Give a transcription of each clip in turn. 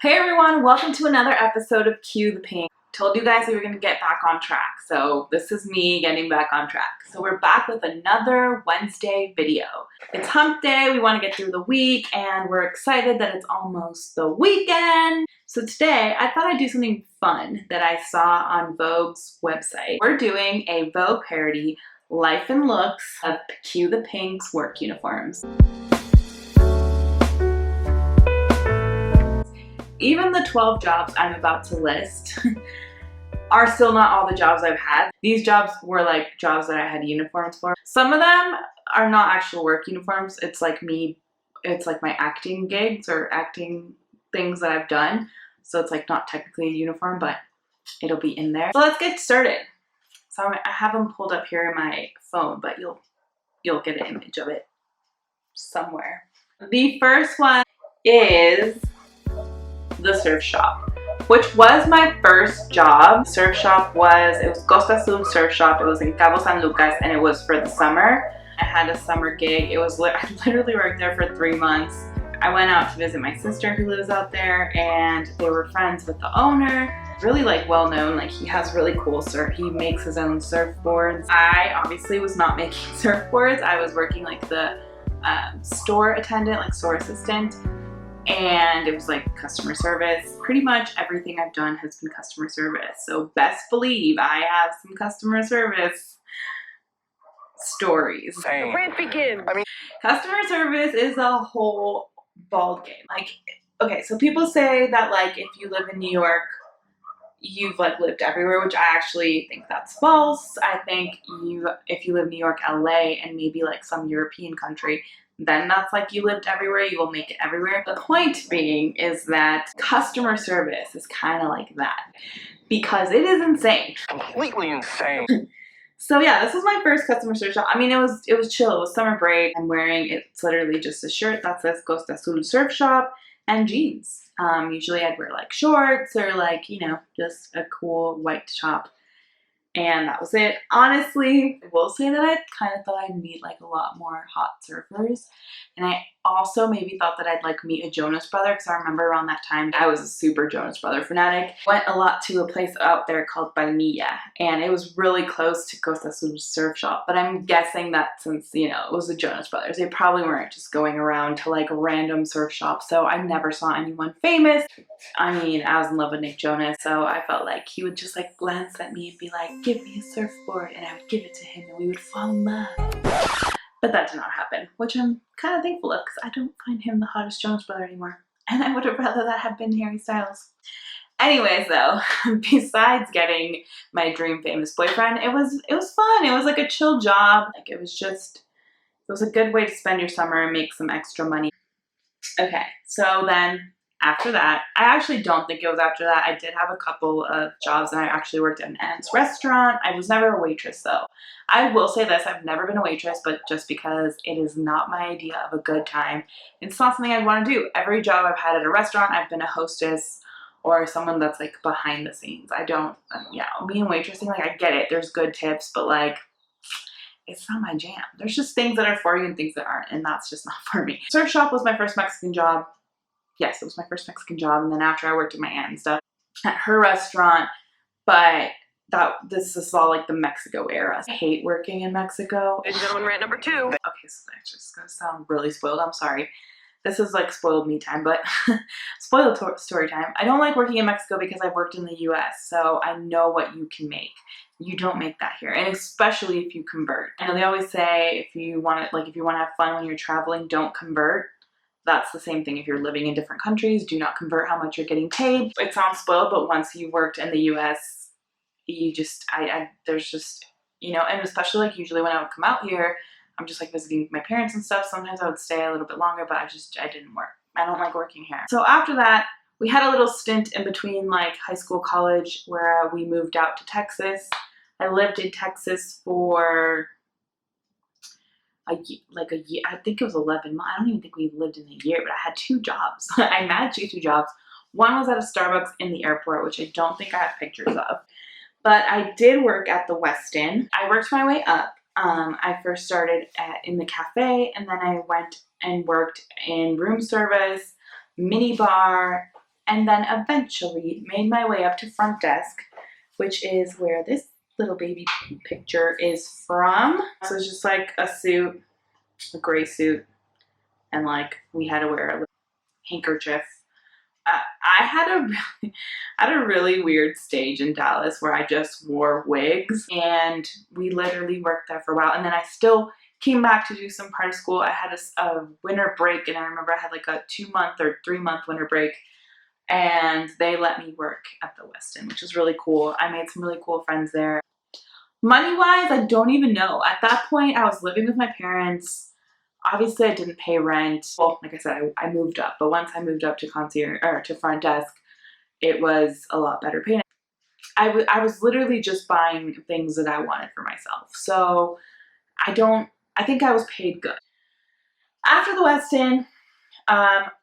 Hey everyone, welcome to another episode of Cue the Pink. Told you guys we were going to get back on track, so this is me getting back on track. So we're back with another Wednesday video. It's hump day, we want to get through the week, and we're excited that it's almost the weekend. So today, I thought I'd do something fun that I saw on Vogue's website. We're doing a Vogue parody, life and looks of Cue the Pink's work uniforms. Even the 12 jobs I'm about to list are still not all the jobs I've had. These jobs were like jobs that I had uniforms for. Some of them are not actual work uniforms. It's like my acting gigs or acting things that I've done. So it's like not technically a uniform, but it'll be in there. So let's get started. So I have them pulled up here in my phone, but you'll get an image of it somewhere. The first one is the surf shop, which was my first job. Surf shop it was Costa Azul surf shop. It was in Cabo San Lucas and it was for the summer. I had a summer gig. I literally worked there for 3 months. I went out to visit my sister who lives out there and they were friends with the owner. Really like well known, like he has really cool he makes his own surfboards. I obviously was not making surfboards. I was working like the store attendant, like store assistant. And it was like customer service. Pretty much everything I've done has been customer service. So best believe I have some customer service stories. The rant begins. Customer service is a whole ball game. Like, okay, so people say that like if you live in New York, you've like lived everywhere, which I actually think that's false. I think if you live New York, LA, and maybe like some European country, then that's like you lived everywhere, you will make it everywhere. The point being is that customer service is kind of like that because it is insane. Completely insane. So yeah, this was my first customer service job. I mean, it was chill. It was summer break. I'm wearing, it's literally just a shirt that says Costa Azul Surf Shop and jeans. Usually I'd wear like shorts or like, you know, just a cool white top. And that was it. Honestly, I will say that I kind of thought I'd meet like a lot more hot surfers. And I also maybe thought that I'd like meet a Jonas Brother because I remember around that time I was a super Jonas Brother fanatic. Went a lot to a place out there called Palmilla and it was really close to Costa Azul Surf Shop. But I'm guessing that since, you know, it was the Jonas Brothers, they probably weren't just going around to like random surf shops. So I never saw anyone famous. I mean, I was in love with Nick Jonas, so I felt like he would just like glance at me and be like, give me a surfboard, and I would give it to him and we would fall in love. But that did not happen, which I'm kind of thankful of because I don't find him the hottest Jonas Brother anymore. And I would have rather that have been Harry Styles. Anyways though, besides getting my dream famous boyfriend, it was fun. It was like a chill job. Like it was a good way to spend your summer and make some extra money. Okay, so then after that, I actually don't think it was after that. I did have a couple of jobs and I actually worked at an aunt's restaurant. I was never a waitress though. I will say this, I've never been a waitress, but just because it is not my idea of a good time. It's not something I want to do. Every job I've had at a restaurant, I've been a hostess or someone that's like behind the scenes. I don't, yeah, me and waitressing, like I get it. There's good tips, but like, it's not my jam. There's just things that are for you and things that aren't, and that's just not for me. Surf shop was my first Mexican job. Yes, it was my first Mexican job, and then after I worked at my aunt and stuff at her restaurant, but this is all like the Mexico era. I hate working in Mexico. Ladies and gentlemen, rant number 2. Okay, so that's just gonna sound really spoiled. I'm sorry. This is like spoiled me time, but spoiled story time. I don't like working in Mexico because I've worked in the US, so I know what you can make. You don't make that here, and especially if you convert. I know they always say if you want to have fun when you're traveling, don't convert. That's the same thing if you're living in different countries. Do not convert how much you're getting paid. It sounds spoiled, but once you worked in the US, you just, there's just, you know, and especially like usually when I would come out here, I'm just like visiting my parents and stuff. Sometimes I would stay a little bit longer, but I didn't work. I don't like working here. So after that, we had a little stint in between like high school, college, where we moved out to Texas. I lived in Texas for a year. I think it was 11 months. I don't even think we lived in a year, but I had 2 jobs. I managed to get 2 jobs. One was at a Starbucks in the airport, which I don't think I have pictures of. But I did work at the Westin. I worked my way up. I first started in the cafe, and then I went and worked in room service, mini bar, and then eventually made my way up to front desk, which is where this little baby picture is from. So it's just like a suit, a gray suit, and like we had to wear a little handkerchief. I had a really, had a really weird stage in Dallas where I just wore wigs, and we literally worked there for a while. And then I still came back to do some part of school. I had a winter break, and I remember I had like a 2-month or 3-month winter break, and they let me work at the Westin, which is really cool. I made some really cool friends there. Money-wise, I don't even know. At that point, I was living with my parents. Obviously, I didn't pay rent. Well, like I said, I moved up, but once I moved up to concierge or to front desk, it was a lot better paying. I was literally just buying things that I wanted for myself. So I think I was paid good. After the Westin,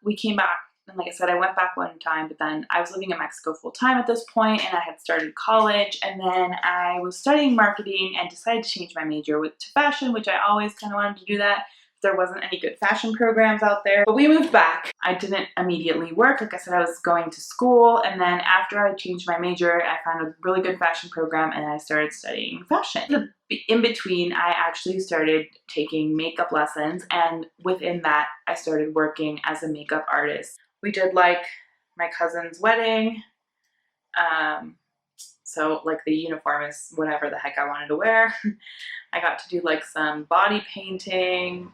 we came back. And like I said, I went back one time, but then I was living in Mexico full time at this point, and I had started college, and then I was studying marketing and decided to change my major to fashion, which I always kind of wanted to do that. There wasn't any good fashion programs out there, but we moved back. I didn't immediately work. Like I said, I was going to school, and then after I changed my major, I found a really good fashion program, and I started studying fashion. In between, I actually started taking makeup lessons, and within that, I started working as a makeup artist. We did like my cousin's wedding, so like the uniform is whatever the heck I wanted to wear. I got to do like some body painting.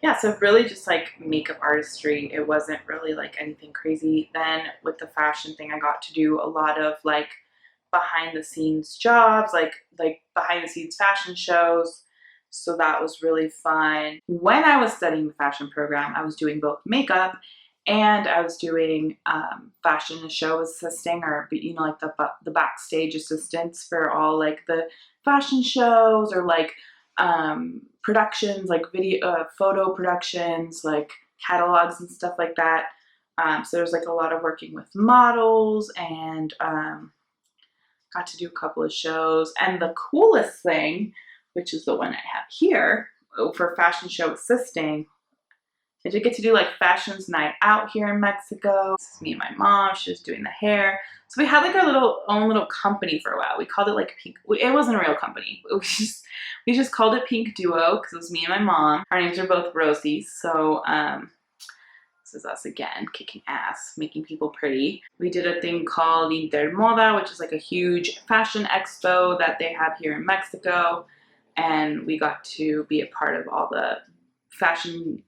Yeah, so really just like makeup artistry. It wasn't really like anything crazy. Then with the fashion thing, I got to do a lot of like behind the scenes jobs, like behind the scenes fashion shows. So that was really fun. When I was studying the fashion program, I was doing both makeup and I was doing fashion show assisting, or like the backstage assistants for all like the fashion shows, or like productions, like video photo productions, like catalogs and stuff like that. So there's like a lot of working with models, and got to do a couple of shows. And the coolest thing, which is the one I have here for fashion show assisting, I did get to do like Fashions Night Out here in Mexico. This is me and my mom. She was doing the hair. So we had like our own little company for a while. We called it like Pink. It wasn't a real company. We just called it Pink Duo because it was me and my mom. Our names are both Rosie. So this is us again, kicking ass, making people pretty. We did a thing called Intermoda, which is like a huge fashion expo that they have here in Mexico. And we got to be a part of all the fashion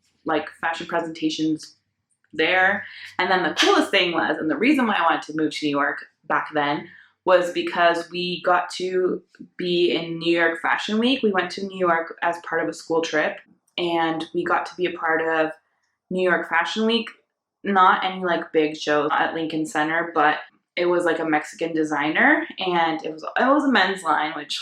presentations there. And then the coolest thing was, and the reason why I wanted to move to New York back then, was because we got to be in New York Fashion Week. We went to New York as part of a school trip, and we got to be a part of New York Fashion Week. Not any like big shows at Lincoln Center, but it was like a Mexican designer, and it was a men's line, which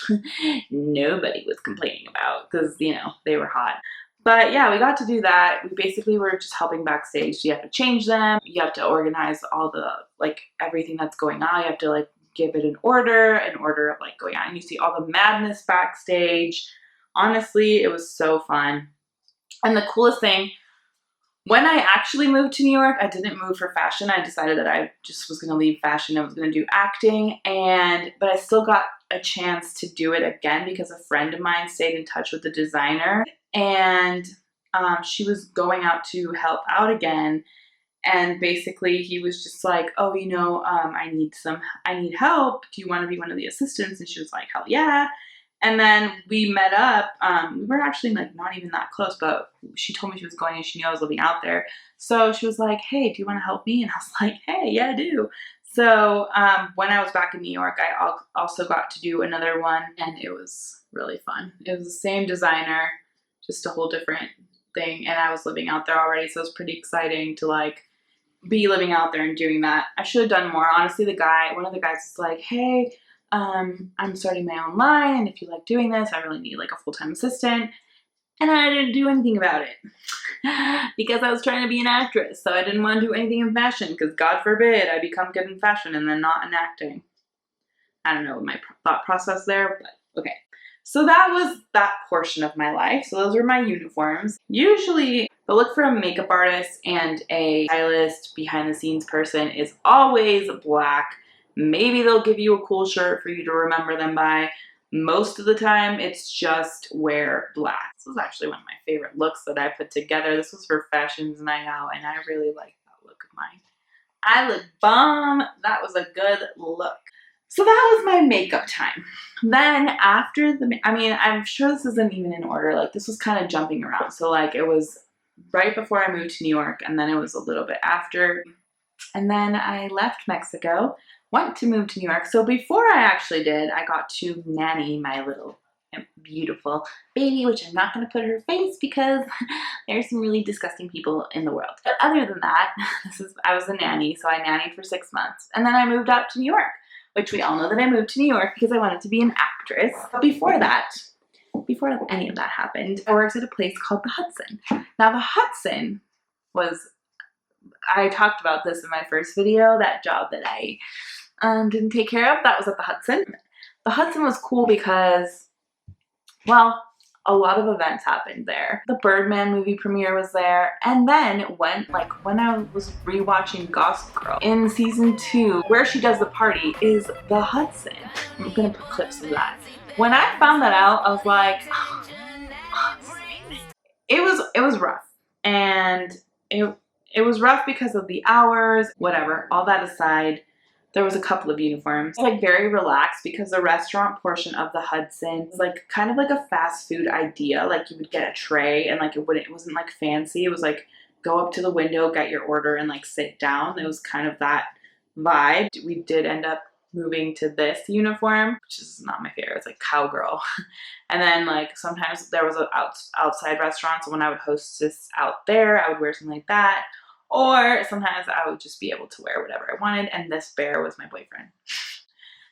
nobody was complaining about because they were hot. But yeah, we got to do that. We basically were just helping backstage. You have to change them. You have to organize all the like everything that's going on. You have to like give it an order of like going on. And you see all the madness backstage. Honestly, it was so fun. And the coolest thing, when I actually moved to New York, I didn't move for fashion. I decided that I just was going to leave fashion. I was going to do acting, but I still got a chance to do it again because a friend of mine stayed in touch with the designer, and she was going out to help out again. And basically, he was just like, "Oh, I need help. Do you want to be one of the assistants?" And she was like, "Hell yeah!" And then we met up. We were actually like not even that close, but she told me she was going and she knew I was living out there. So she was like, "Hey, do you want to help me?" And I was like, "Hey, yeah, I do." So when I was back in New York, I also got to do another one, and it was really fun. It was the same designer, just a whole different thing. And I was living out there already, so it was pretty exciting to like be living out there and doing that. I should have done more. Honestly, one of the guys was like, "Hey, I'm starting my own line, and if you like doing this, I really need like a full-time assistant." And I didn't do anything about it because I was trying to be an actress. So I didn't want to do anything in fashion because God forbid I become good in fashion and then not in acting. I don't know my thought process there, but okay. So that was that portion of my life. So those were my uniforms. Usually The look for a makeup artist and a stylist behind the scenes person is always black. Maybe they'll give you a cool shirt for you to remember them by. Most of the time, it's just wear black. This was actually one of my favorite looks that I put together. This was for Fashions Night Out, and I really like that look of mine. I look bomb. That was a good look. So that was my makeup time. Then after I'm sure this isn't even in order. Like, this was kind of jumping around. So like, it was right before I moved to New York, and then it was a little bit after. And then I left Mexico, went to move to New York. So before I actually did, I got to nanny my little beautiful baby, which I'm not going to put her face because there's some really disgusting people in the world. But other than that, I was a nanny, so I nannied for 6 months. And then I moved out to New York, which we all know that I moved to New York because I wanted to be an actress. But before any of that happened, I worked at a place called the Hudson. Now the Hudson was, I talked about this in my first video, that job that I didn't take care of, that was at the Hudson. The Hudson was cool because, well, a lot of events happened there. The Birdman movie premiere was there, and then when I was rewatching Gossip Girl in season 2, where she does the party is the Hudson. I'm gonna put clips of that. When I found that out, I was like, oh, this is amazing. It was rough, and it was rough because of the hours, whatever. All that aside, there was a couple of uniforms. Like, very relaxed because the restaurant portion of the Hudson was like kind of like a fast food idea. Like, you would get a tray and like it wasn't like fancy. It was like go up to the window, get your order, and like sit down. It was kind of that vibe. We did end up moving to this uniform, which is not my favorite. It's like cowgirl. And then like sometimes there was an outside restaurant, so when I would hostess out there, I would wear something like that. Or sometimes I would just be able to wear whatever I wanted, and this bear was my boyfriend.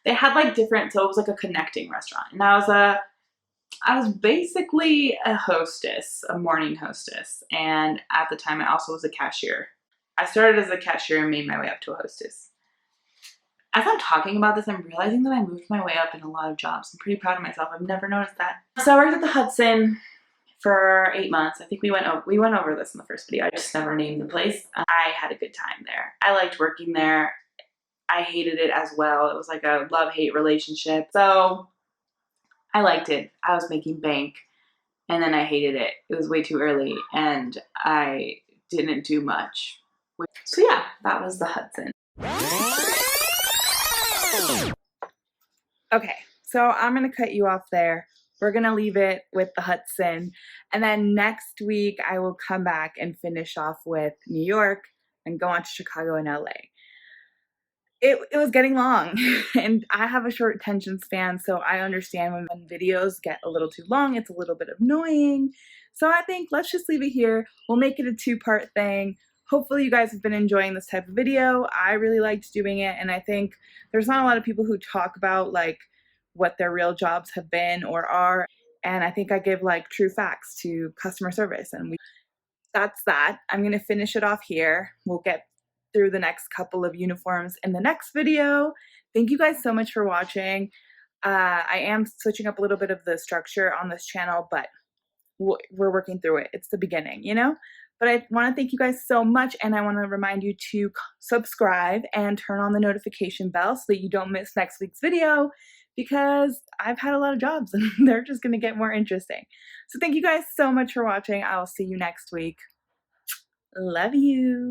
They had like different, so it was like a connecting restaurant. And I was basically a hostess, a morning hostess. And at the time, I also was a cashier. I started as a cashier and made my way up to a hostess. As I'm talking about this, I'm realizing that I moved my way up in a lot of jobs. I'm pretty proud of myself. I've never noticed that. So I worked at the Hudson for 8 months. I think we went over this in the first video. I just never named the place. I had a good time there. I liked working there. I hated it as well. It was like a love-hate relationship. So I liked it. I was making bank, and then I hated it. It was way too early, and I didn't do much. So yeah, that was the Hudson. Okay, so I'm gonna cut you off there. We're gonna leave it with the Hudson, and then next week I will come back and finish off with New York and go on to Chicago and LA. It was getting long, and I have a short attention span, so I understand when videos get a little too long, it's a little bit annoying. So I think let's just leave it here. We'll make it a 2-part thing. Hopefully you guys have been enjoying this type of video. I really liked doing it, and I think there's not a lot of people who talk about like what their real jobs have been or are, and I think I give like true facts to customer service, and that's that. I'm going to finish it off here. We'll get through the next couple of uniforms in the next video. Thank you guys so much for watching. I am switching up a little bit of the structure on this channel, but we're working through it. It's the beginning, you know? But I want to thank you guys so much, and I want to remind you to subscribe and turn on the notification bell so that you don't miss next week's video, because I've had a lot of jobs and they're just going to get more interesting. So thank you guys so much for watching. I will see you next week. Love you.